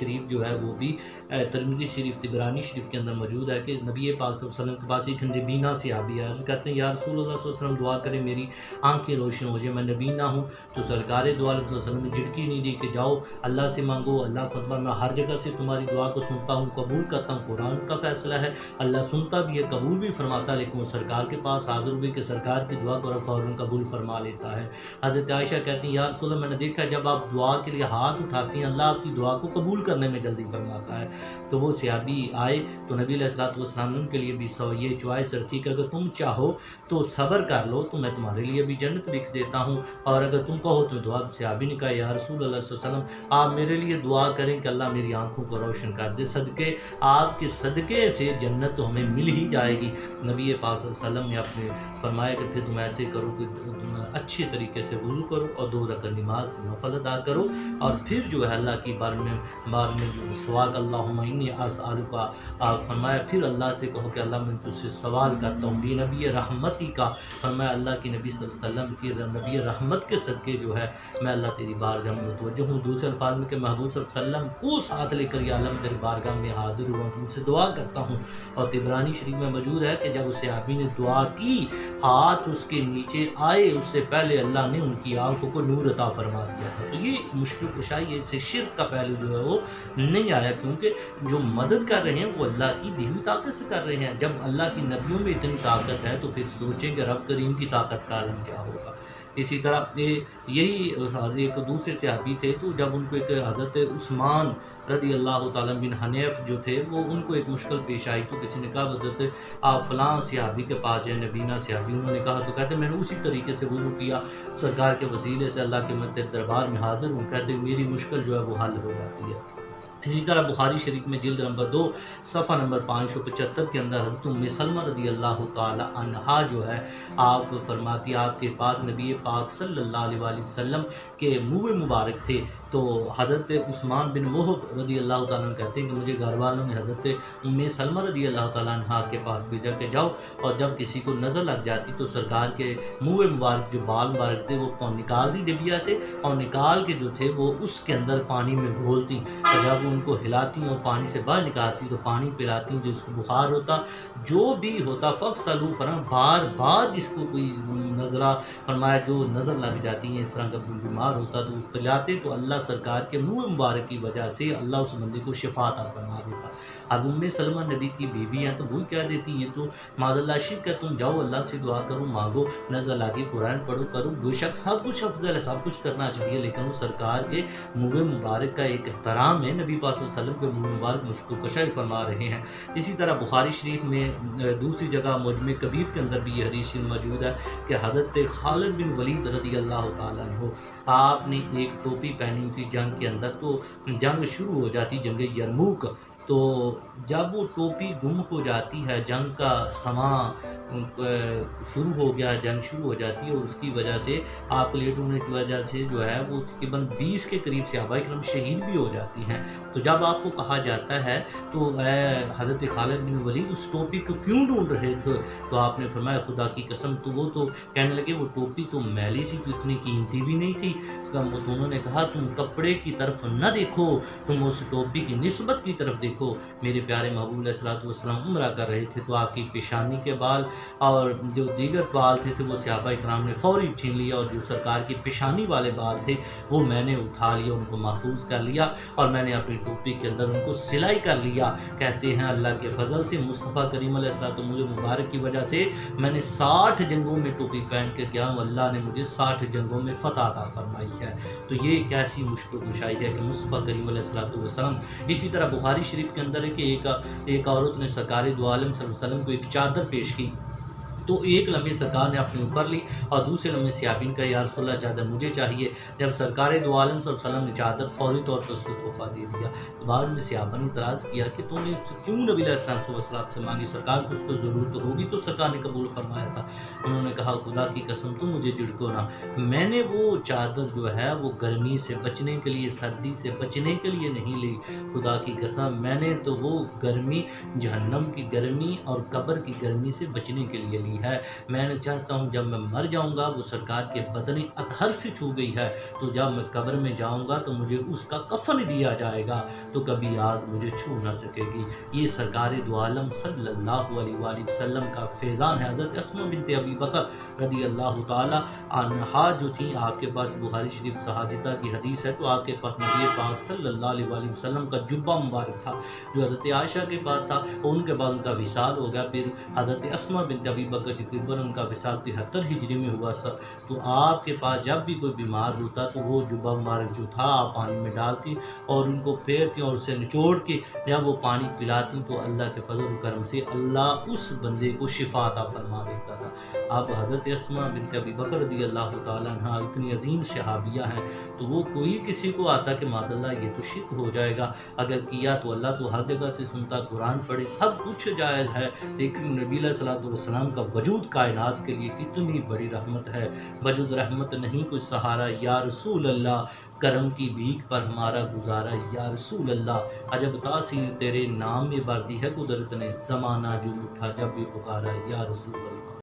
شریف جو ہے وہ بھی ترمذی شریف طبرانی شریف کے اندر موجود ہے کہ نبی پاک صلی اللہ علیہ وسلم کے پاس ایک نبینا صحابی ہے، عرض کرتے ہیں یا رسول اللہ صلی اللہ علیہ وسلم دعا کریں میری آنکھیں روشن ہو جائے، میں نبینا ہوں۔ تو سرکار دو عالم صلی اللہ علیہ وسلم نے جھٹکی نہیں دی کہ جاؤ اللہ سے مانگو، اللہ فرما میں ہر جگہ سے تمہاری دعا کو سنتا ہوں، قبول کرتا ہوں، قرآن کا فیصلہ ہے، اللہ سنتا بھی ہے قبول بھی فرماتا ہے، لیکن وہ سرکار کے پاس حاضر ہوئے کہ سرکار کی دعا کو فوراً قبول فرما لیتا ہے۔ حضرت عائشہ کہتی ہیں یا رسول اللہ میں نے دیکھا جب آپ دعا کے لیے ہاتھ اٹھاتی ہیں اللہ آپ کی دعا کو قبول کرنے میں جلدی فرماتا ہے۔ تو وہ صحابی آئے تو نبی علیہ الصلوۃ والسلام نے ان کے لیے بھی یہ چوائس رکھی کہ اگر تم چاہو تو صبر کر لو تو میں تمہارے لیے بھی جنت لکھ دیتا ہوں، اور اگر تم کہو تو دعا۔ صحابی نے کہا یا رسول اللہ صلی اللہ علیہ وسلم آپ میرے لیے دعا کریں کہ اللہ میری آنکھوں کو روشن کر دے، صدقے آپ کے صدقے سے جنت تو ہمیں مل ہی جائے گی۔ نبی پاک صلی اللہ علیہ وسلم نے اپنے فرمایا کہ پھر تم ایسے کرو کہ اچھے طریقے سے وضو کرو اور 2 رکعت نماز نفل ادا کرو، اور پھر جو ہے اللہ کی بار میں جو سوال اللہم انی اسألک، آپ فرمایا پھر اللہ سے کہو کہ اللہ میں تجھ سے سوال کرتا ہوں بھی نبی رحمتی کا، فرمایا اللہ کی نبی صلی اللہ علیہ وسلم کی نبی رحمت کے صدقے جو ہے میں اللہ تیری بارگاہ میں متوجہ ہوں۔ دوسرے الفاظ میں کہ محبوب صلی اللہ علیہ وسلم کو ساتھ لے کر یا اللہ میں تیری بارگاہ میں حاضر ہوا ہوں، تم سے دعا کرتا ہوں۔ اور طبرانی شریف میں موجود ہے کہ جب اس صحابی نے دعا کی ہاتھ اس کے نیچے آئے اس سے پہلے اللہ نے ان کی آنکھوں کو نور عطا فرما دیا تھا۔ تو یہ مشکل کشائی سے شرک کا پہلو جو ہے وہ نہیں آیا، کیونکہ جو مدد کر رہے ہیں وہ اللہ کی دی ہوئی طاقت سے کر رہے ہیں۔ جب اللہ کی نبیوں میں اتنی طاقت ہے تو پھر سوچیں کہ رب کریم کی طاقت کا عالم کیا ہوگا۔ اسی طرح یہی ایک دوسرے صحابی تھے، تو جب ان کو ایک حضرت عثمان رضی اللہ تعالیٰ بن حنیف جو تھے وہ ان کو ایک مشکل پیش آئی، تو کسی نے کہا حضرت آپ فلاں صحابی کے پاس جائیں نبینا صحابی، انہوں نے کہا تو کہتے میں نے اسی طریقے سے وضو کیا سرکار کے وسیلے سے اللہ کے مدد دربار میں حاضر ہوں، کہتے میری مشکل جو ہے وہ حل ہو جاتی ہے۔ اسی طرح بخاری شریف میں جلد نمبر 2 صفحہ نمبر 575 کے اندر حضرت ام سلمہ رضی اللہ تعالی عنہا جو ہے آپ فرماتی آپ کے پاس نبی پاک صلی اللہ علیہ وآلہ وسلم کے منہ مبارک تھے، تو حضرت عثمان بن وہب رضی اللہ تعالیٰ عنہ کہتے ہیں کہ مجھے گھر والوں نے حضرت ام سلمہ رضی اللہ تعالیٰ عنہ کے پاس بھیجا کہ جاؤ اور جب کسی کو نظر لگ جاتی تو سرکار کے منہ مبارک جو بال مبارک تھے وہ نکال دی ڈبیا سے، اور نکال کے جو تھے وہ اس کے اندر پانی میں گھولتی، اور جب ان کو ہلاتی اور پانی سے باہر نکالتی تو پانی پلاتی، جس کو بخار ہوتا جو بھی ہوتا فَاغْسَلُوهُ فرمایا بار بار جس کو کوئی نظرہ فرمایا جو نظر لگ جاتی ہے اس طرح کا بیمار ہوتا تو پلاتے تو اللہ سرکار کے منہ مبارک کی وجہ سے اللہ اس بندے کو شفا عطا فرما دیتا۔ اب ام سلمہ نبی کی بیوی ہیں تو وہ کیا دیتی یہ تو معاذ اللہ شرک ہے، تم جاؤ اللہ سے دعا کرو مانگو نظر لاگے قرآن پڑھو کرو، بے شک سب کچھ افضل ہے سب کچھ کرنا چاہیے، لیکن وہ سرکار کے منہ مبارک کا ایک احترام ہے، نبی پاک صلی اللہ علیہ وسلم کے منہ مبارک مشکل کشائی فرما رہے ہیں۔ اسی طرح بخاری شریف میں دوسری جگہ مجمع کبیر کے اندر بھی یہ حدیث موجود ہے کہ حضرت خالد بن ولید رضی اللہ تعالیٰ عنہ آپ نے ایک ٹوپی پہنی تھی جنگ کے اندر، تو جنگ شروع ہو جاتی جنگ یرموک، تو جب وہ ٹوپی گم ہو جاتی ہے جنگ کا سماں شروع ہو گیا، جنگ شروع ہو جاتی ہے اور اس کی وجہ سے آپ لیٹ ہونے کی وجہ سے جو ہے وہ تقریباً 20 کے قریب صحابہ کرام شہید بھی ہو جاتی ہیں۔ تو جب آپ کو کہا جاتا ہے تو حضرت خالد بن ولید اس ٹوپی کو کیوں ڈھونڈ رہے تھے، تو آپ نے فرمایا خدا کی قسم، تو وہ تو کہنے لگے وہ ٹوپی تو میلی سی، تو اتنی قیمتی بھی نہیں تھی، تو انہوں نے کہا تم کپڑے کی طرف نہ دیکھو، تم اس ٹوپی کی نسبت کی طرف دیکھو۔ میرے پیارے محبوب علیہ الصلوۃ والسلام عمرہ کر رہے تھے تو آپ کی پیشانی کے بال اور جو دیگر بال تھے وہ صحابہ کرام نے فوری چھین لیا، اور جو سرکار کی پیشانی والے بال تھے وہ میں نے اٹھا لیا، ان کو محفوظ کر لیا اور میں نے اپنی ٹوپی کے اندر ان کو سلائی کر لیا۔ کہتے ہیں اللہ کے فضل سے مصطفیٰ کریم علیہ الصلوۃ مبارک کی وجہ سے میں نے 60 جنگوں میں ٹوپی پہن کے کیا، اللہ نے مجھے 60 جنگوں میں فتح عطا فرمائی ہے۔ تو یہ کیسی مشکل کشائی ہے کہ مصطفیٰ کریم علیہ الصلوۃ والسلام۔ اسی طرح بخاری شریف کے اندر ہے کہ ایک عورت نے سرکار دو عالم صلی اللہ علیہ وسلم کو ایک چادر پیش کی، تو ایک لمحے سرکار نے اپنے اوپر لی اور دوسرے لمحے صحابی نے کہا یا رسول اللہ چادر مجھے چاہیے۔ جب سرکار دو عالم صلی اللہ علیہ وسلم نے چادر فوری طور پر اس کو تحفہ دے دیا، تو بعد میں صحابہ نے اعتراض کیا کہ تم نے کیوں نبی علیہ السلام سے مانگی، سرکار کو اس کو ضرورت ہوگی تو سرکار نے قبول فرمایا تھا۔ انہوں نے کہا خدا کی قسم تم مجھے جھڑکو نہ، میں نے وہ چادر جو ہے وہ گرمی سے بچنے کے لیے، سردی سے بچنے کے لیے نہیں لی، خدا کی قسم میں نے تو وہ گرمی جہنم کی گرمی اور قبر کی گرمی سے بچنے کے لیے لی ہے، میں نے چاہتا ہوں جب میں مر جاؤں گا وہ سرکار کے بدن اطہر سے چھو گئی ہے، تو جب میں قبر میں جاؤں گا تو مجھے اس کا کفن دیا جائے گا تو کبھی آگ مجھے چھو نہ سکے گی۔ یہ سرکار دو عالم صلی اللہ علیہ وآلہ وسلم کا فیضان ہے۔ حضرت اسماء بنت ابی بکر رضی اللہ تعالی عنہا جو تھیں، آپ کے پاس بخاری شریف سہاجتہ کی حدیث ہے، تو آپ کے پاس نبی پاک صلی اللہ علیہ وآلہ وسلم کا جبہ مبارک تھا جو حضرت عائشہ کے پاس تھا، اور ان کے بعد ان کا وصال ہو گیا۔ پھر حضرت اسماء بنت ابی بکر تقریباً ان کا وصال 73 ہجری میں ہوا سر، تو آپ کے پاس جب بھی کوئی بیمار ہوتا تو وہ جبہ مبارک جو تھا آپ پانی میں ڈالتی اور ان کو پھیرتی اور اسے نچوڑ کے جب وہ پانی پلاتی تو اللہ کے فضل و کرم سے اللہ اس بندے کو شفا عطا فرما دیتا تھا۔ اب حضرت اسماء بنت ابی بکر رضی اللہ تعالیٰ عنہ اتنی عظیم صحابیہ ہیں، تو وہ کوئی کسی کو آتا کہ ماد اللہ یہ تو شرک ہو جائے گا، اگر کیا تو اللہ تو ہر جگہ سے سنتا، قرآن پڑھے، سب کچھ جائز ہے، لیکن نبی علیہ الصلوۃ والسلام کا وجود کائنات کے لیے کتنی بڑی رحمت ہے۔ وجود رحمت نہیں کوئی سہارا، یا رسول اللہ کرم کی بھیک پر ہمارا گزارا، یا رسول اللہ عجب تاثیر تیرے نام میں بردی ہے قدرت نے، زمانہ جو اٹھا جب بھی پکارا، یا رسول اللہ۔